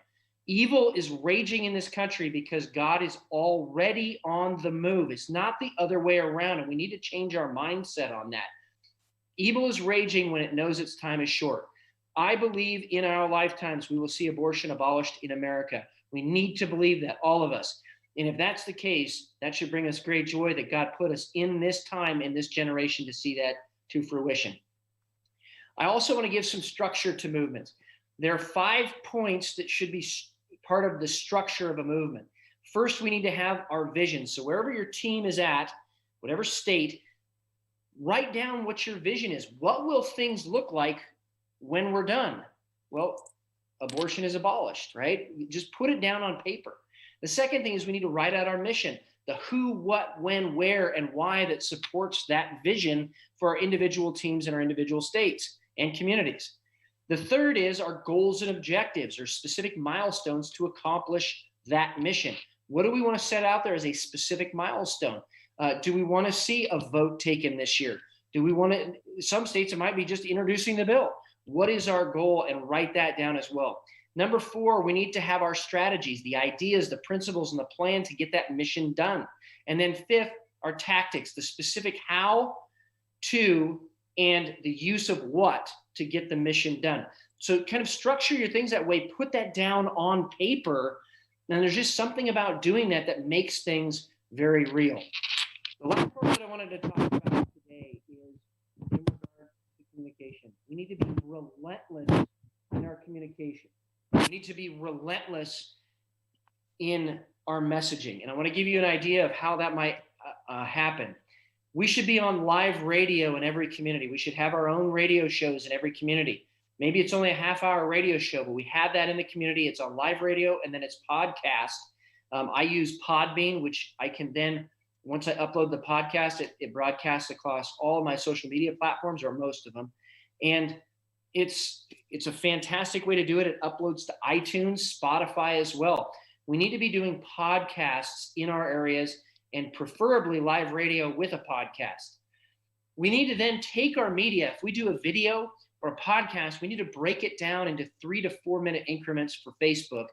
Evil is raging in this country because God is already on the move. It's not the other way around, and we need to change our mindset on that. Evil is raging when it knows its time is short. I believe in our lifetimes we will see abortion abolished in America. We need to believe that, all of us. And if that's the case, that should bring us great joy that God put us in this time, in this generation, to see that to fruition. I also want to give some structure to movements. There are 5 points that should be part of the structure of a movement. First, we need to have our vision. So wherever your team is at, whatever state, write down what your vision is. What will things look like when we're done? Well, abortion is abolished, right? Just put it down on paper. The second thing is we need to write out our mission, the who, what, when, where, and why that supports that vision for our individual teams and our individual states and communities. The third is our goals and objectives, or specific milestones to accomplish that mission. What do we want to set out there as a specific milestone? Do we want to see a vote taken this year? Do we want to, some states it might be just introducing the bill. What is our goal? And write that down as well. Number 4, we need to have our strategies, the ideas, the principles, and the plan to get that mission done. And then 5th, our tactics, the specific how to and the use of what to get the mission done. So kind of structure your things that way, put that down on paper. And there's just something about doing that that makes things very real. The last part that I wanted to talk about today is in regard to communication. We need to be relentless in our communication. We need to be relentless in our messaging. And I want to give you an idea of how that might happen. We should be on live radio in every community. We should have our own radio shows in every community. Maybe it's only a half-hour radio show, but we have that in the community. It's on live radio, and then it's podcast. I use Podbean, which I can then, once I upload the podcast, it broadcasts across all of my social media platforms, or most of them. And it's a fantastic way to do it. It uploads to iTunes, Spotify as well. We need to be doing podcasts in our areas, and preferably live radio with a podcast. We need to then take our media. If we do a video or a podcast, we need to break it down into 3 to 4 minute increments for Facebook,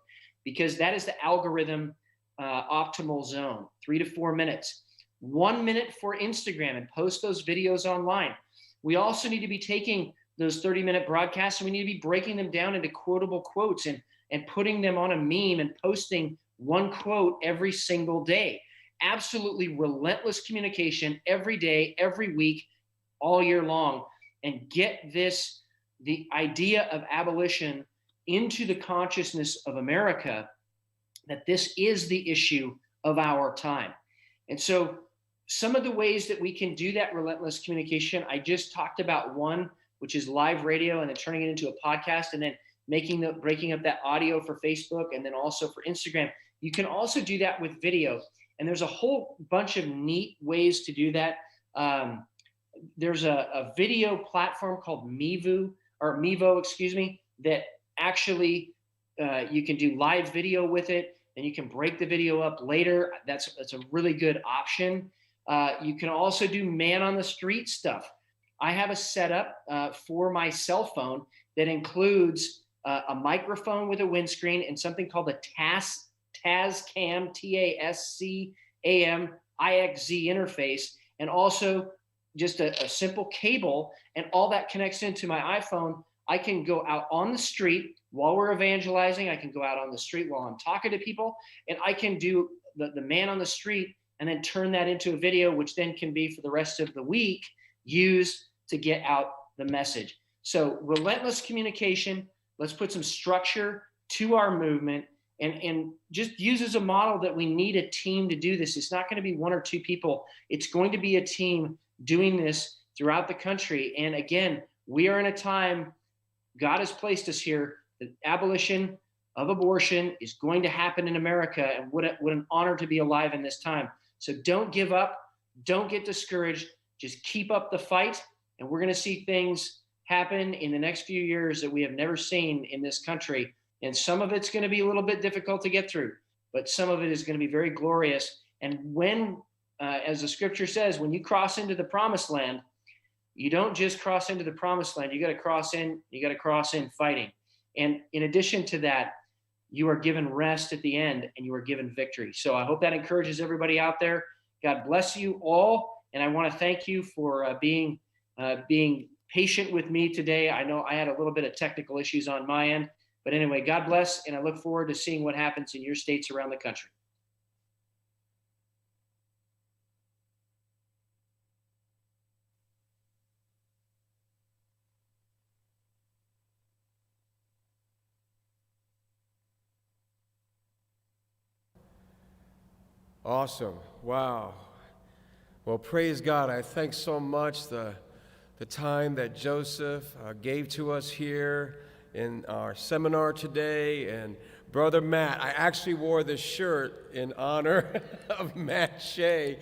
because that is the algorithm optimal zone, 3 to 4 minutes. 1 minute for Instagram, and post those videos online. We also need to be taking those 30-minute broadcasts, and we need to be breaking them down into quotable quotes and putting them on a meme and posting one quote every single day. Absolutely relentless communication every day, every week, all year long, and get the idea of abolition into the consciousness of America, that this is the issue of our time. And so some of the ways that we can do that relentless communication, I just talked about one, which is live radio, and then turning it into a podcast, and then breaking up that audio for Facebook, and then also for Instagram. You can also do that with video. And there's a whole bunch of neat ways to do that. There's a video platform called Mevo, that actually you can do live video with it, and you can break the video up later. That's a really good option. You can also do man on the street stuff. I have a setup for my cell phone that includes a microphone with a windscreen and something called a Tascam, Tascam IXZ interface, and also just a simple cable, and all that connects into my iPhone. I can go out on the street while we're evangelizing. I can go out on the street while I'm talking to people, and I can do the man on the street and then turn that into a video, which then can be for the rest of the week used to get out the message. So relentless communication. Let's put some structure to our movement, and just use as a model that we need a team to do this. It's not going to be one or two people. It's going to be a team doing this throughout the country. And again, we are in a time, God has placed us here. The abolition of abortion is going to happen in America, and what an honor to be alive in this time. So don't give up. Don't get discouraged. Just keep up the fight, and we're going to see things happen in the next few years that we have never seen in this country. And some of it's going to be a little bit difficult to get through, but some of it is going to be very glorious. And when, as the scripture says, when you cross into the promised land, you don't just cross into the promised land. You got to cross in fighting. And in addition to that, you are given rest at the end, and you are given victory. So I hope that encourages everybody out there. God bless you all. And I want to thank you for being patient with me today. I know I had a little bit of technical issues on my end. But anyway, God bless, and I look forward to seeing what happens in your states around the country. Awesome. Wow. Well, praise God. I thank so much the time that Joseph gave to us here in our seminar today. And Brother Matt, I actually wore this shirt in honor of Matt Shea.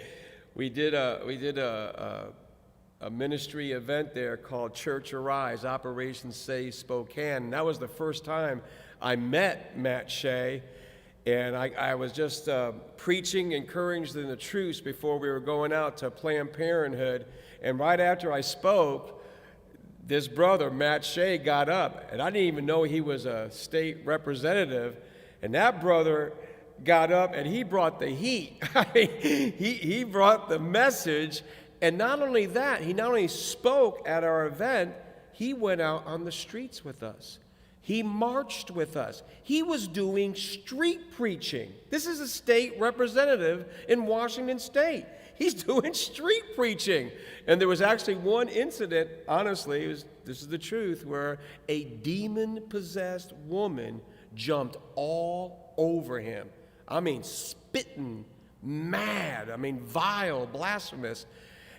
We did a ministry event there called Church Arise, Operation Save Spokane. And that was the first time I met Matt Shea. And I was just preaching, encouraging the truths before we were going out to Planned Parenthood. And right after I spoke, this brother, Matt Shea, got up. And I didn't even know he was a state representative. And that brother got up and he brought the heat. he brought the message. And not only that, he not only spoke at our event, he went out on the streets with us. He marched with us. He was doing street preaching. This is a state representative in Washington State. He's doing street preaching. And there was actually one incident, honestly, this is the truth, where a demon-possessed woman jumped all over him. I mean, spitting, mad, vile, blasphemous.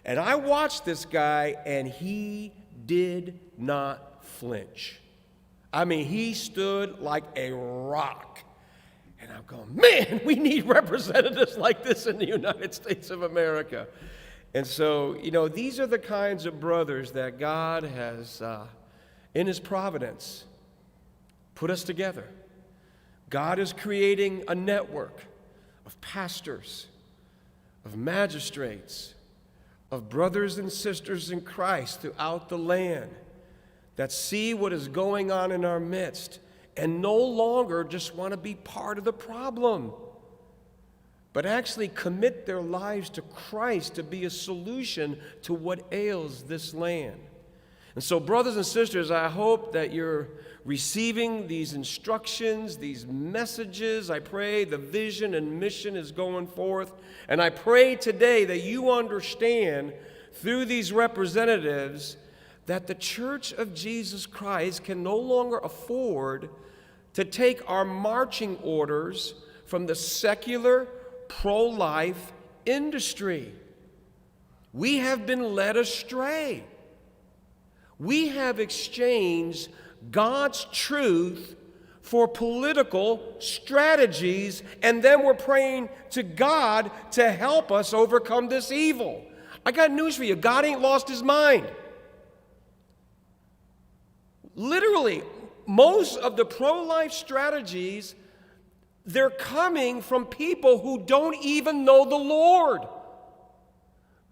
And I watched this guy, and he did not flinch. He stood like a rock. And I'm going, man, we need representatives like this in the United States of America. And so, these are the kinds of brothers that God has, in His providence, put us together. God is creating a network of pastors, of magistrates, of brothers and sisters in Christ throughout the land that see what is going on in our midst and no longer just want to be part of the problem, but actually commit their lives to Christ to be a solution to what ails this land. And so, brothers and sisters, I hope that you're receiving these instructions, these messages. I pray the vision and mission is going forth. And I pray today that you understand through these representatives that the Church of Jesus Christ can no longer afford to take our marching orders from the secular, pro-life industry. We have been led astray. We have exchanged God's truth for political strategies, and then we're praying to God to help us overcome this evil. I got news for you. God ain't lost His mind. Literally, most of the pro-life strategies, they're coming from people who don't even know the Lord.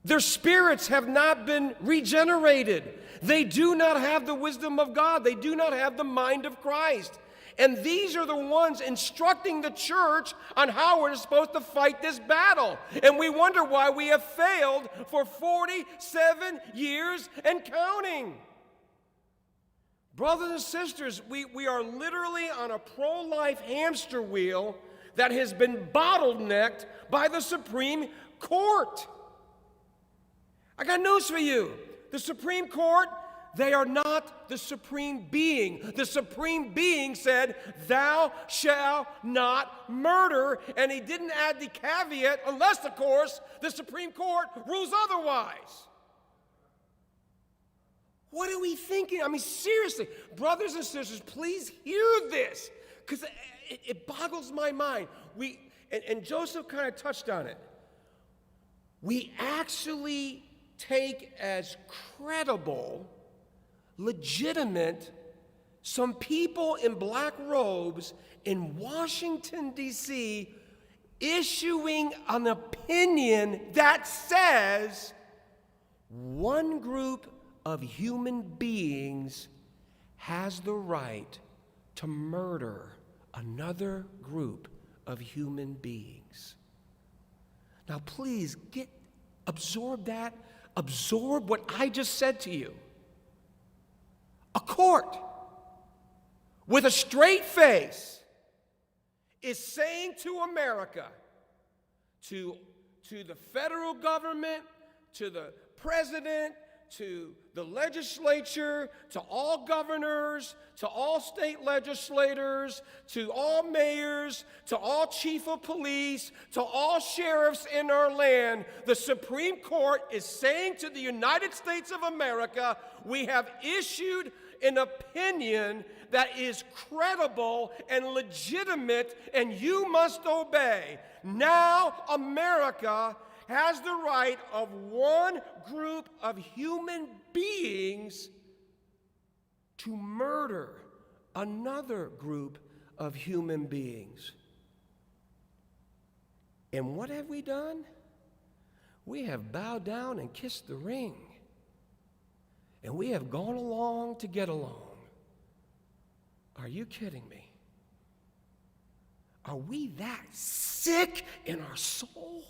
Their spirits have not been regenerated. They do not have the wisdom of God. They do not have the mind of Christ. And these are the ones instructing the church on how we're supposed to fight this battle. And we wonder why we have failed for 47 years and counting. Brothers and sisters, we are literally on a pro-life hamster wheel that has been bottlenecked by the Supreme Court. I got news for you. The Supreme Court, they are not the supreme being. The supreme being said, thou shalt not murder. And he didn't add the caveat, unless, of course, the Supreme Court rules otherwise. What are we thinking? I mean, seriously, brothers and sisters, please hear this, because it boggles my mind. And Joseph kind of touched on it. We actually take as credible, legitimate, some people in black robes in Washington, D.C., issuing an opinion that says one group of human beings has the right to murder another group of human beings. Now, please absorb that. Absorb what I just said to you. A court with a straight face is saying to America, to the federal government, to the president, to the legislature, to all governors, to all state legislators, to all mayors, to all chief of police, to all sheriffs in our land, the Supreme Court is saying to the United States of America, we have issued an opinion that is credible and legitimate, and you must obey. Now America has the right of one group of human beings to murder another group of human beings. And what have we done? We have bowed down and kissed the ring. And we have gone along to get along. Are you kidding me? Are we that sick in our soul?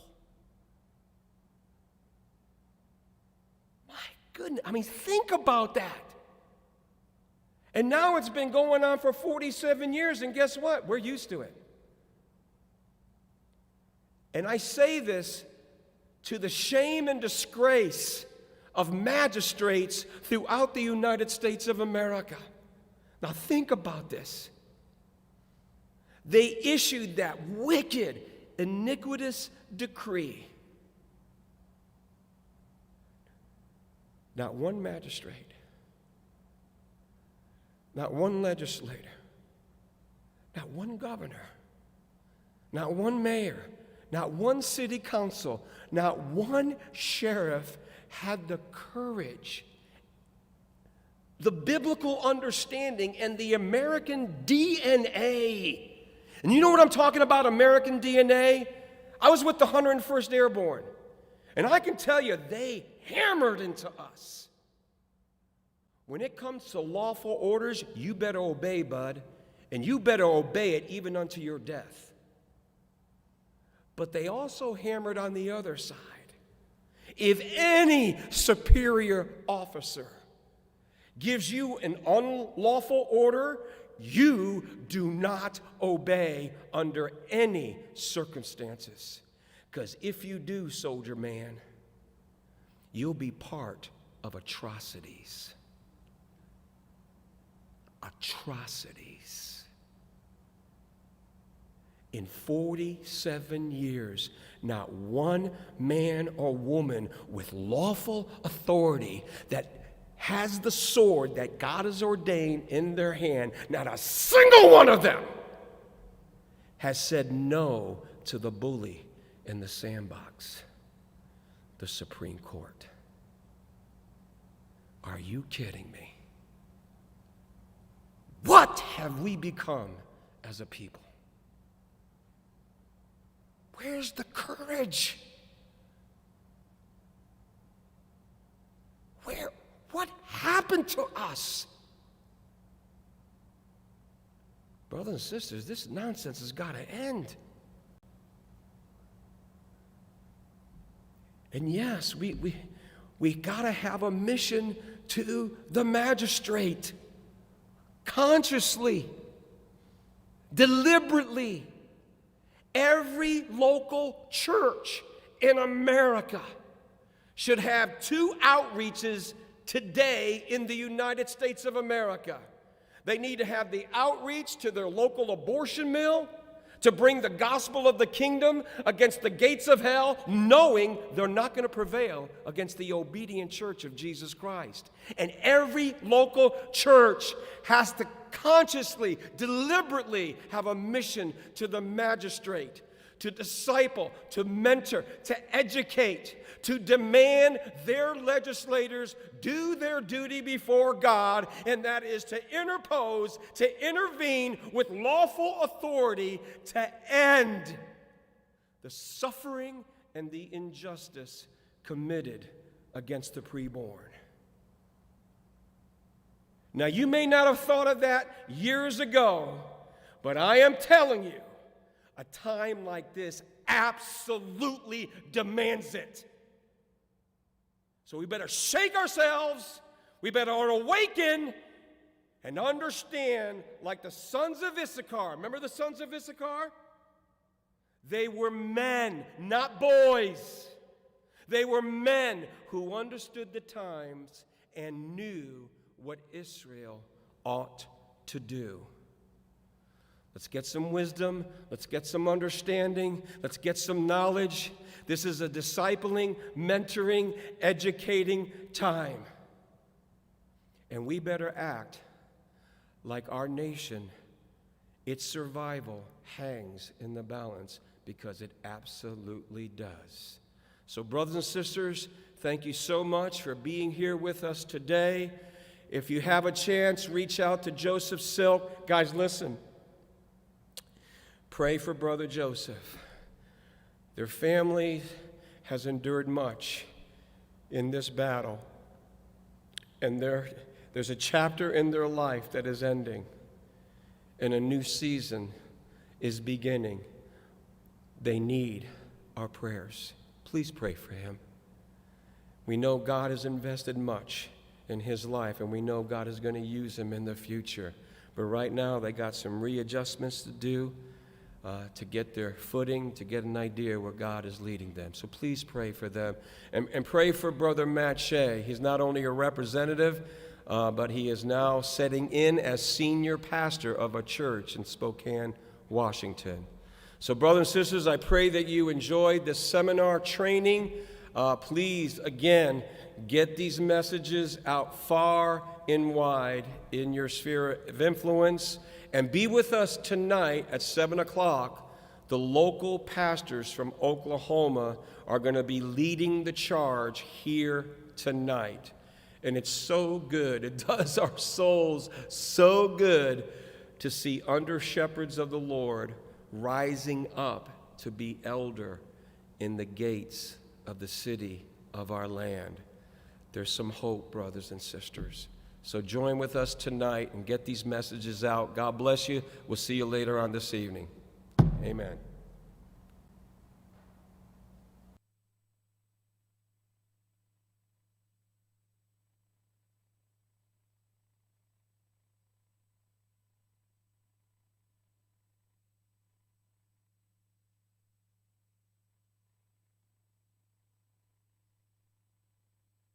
Goodness, I mean, think about that. And now it's been going on for 47 years, and guess what? We're used to it. And I say this to the shame and disgrace of magistrates throughout the United States of America. Now think about this. They issued that wicked, iniquitous decree. Not one magistrate, not one legislator, not one governor, not one mayor, not one city council, not one sheriff had the courage, the biblical understanding, and the American DNA. And you know what I'm talking about, American DNA? I was with the 101st Airborne, and I can tell you they hammered into us. When it comes to lawful orders, you better obey, bud, and you better obey it even unto your death. But they also hammered on the other side. If any superior officer gives you an unlawful order, you do not obey under any circumstances. Because if you do, soldier man, you'll be part of atrocities. Atrocities. In 47 years, not one man or woman with lawful authority that has the sword that God has ordained in their hand, not a single one of them has said no to the bully in the sandbox, the Supreme Court. Are you kidding me? What have we become as a people? Where's the courage? What happened to us? Brothers and sisters, this nonsense has got to end. And yes, we got to have a mission to the magistrate. Consciously, deliberately, every local church in America should have 2 outreaches today in the United States of America. They need to have the outreach to their local abortion mill to bring the gospel of the kingdom against the gates of hell, knowing they're not going to prevail against the obedient church of Jesus Christ. And every local church has to consciously, deliberately have a mission to the magistrate, to disciple, to mentor, to educate, to demand their legislators do their duty before God, and that is to interpose, to intervene with lawful authority to end the suffering and the injustice committed against the preborn. Now, you may not have thought of that years ago, but I am telling you, a time like this absolutely demands it. So we better shake ourselves, we better awaken and understand, like the sons of Issachar. Remember the sons of Issachar? They were men, not boys. They were men who understood the times and knew what Israel ought to do. Let's get some wisdom. Let's get some understanding. Let's get some knowledge. This is a discipling, mentoring, educating time. And we better act like our nation, its survival hangs in the balance, because it absolutely does. So, brothers and sisters, thank you so much for being here with us today. If you have a chance, reach out to Joseph Silk. Guys, listen. Pray for Brother Joseph. Their family has endured much in this battle, and there's a chapter in their life that is ending, and a new season is beginning. They need our prayers. Please pray for him. We know God has invested much in his life, and we know God is going to use him in the future. But right now, they got some readjustments to do, to get their footing, to get an idea where God is leading them. So please pray for them. And pray for Brother Matt Shea. He's not only a representative, but he is now setting in as senior pastor of a church in Spokane, Washington. So brothers and sisters, I pray that you enjoyed this seminar training. Please, again, get these messages out far and wide in your sphere of influence. And be with us tonight at 7 o'clock. The local pastors from Oklahoma are going to be leading the charge here tonight. And it's so good. It does our souls so good to see under-shepherds of the Lord rising up to be elder in the gates of the city of our land. There's some hope, brothers and sisters. So join with us tonight and get these messages out. God bless you. We'll see you later on this evening. Amen.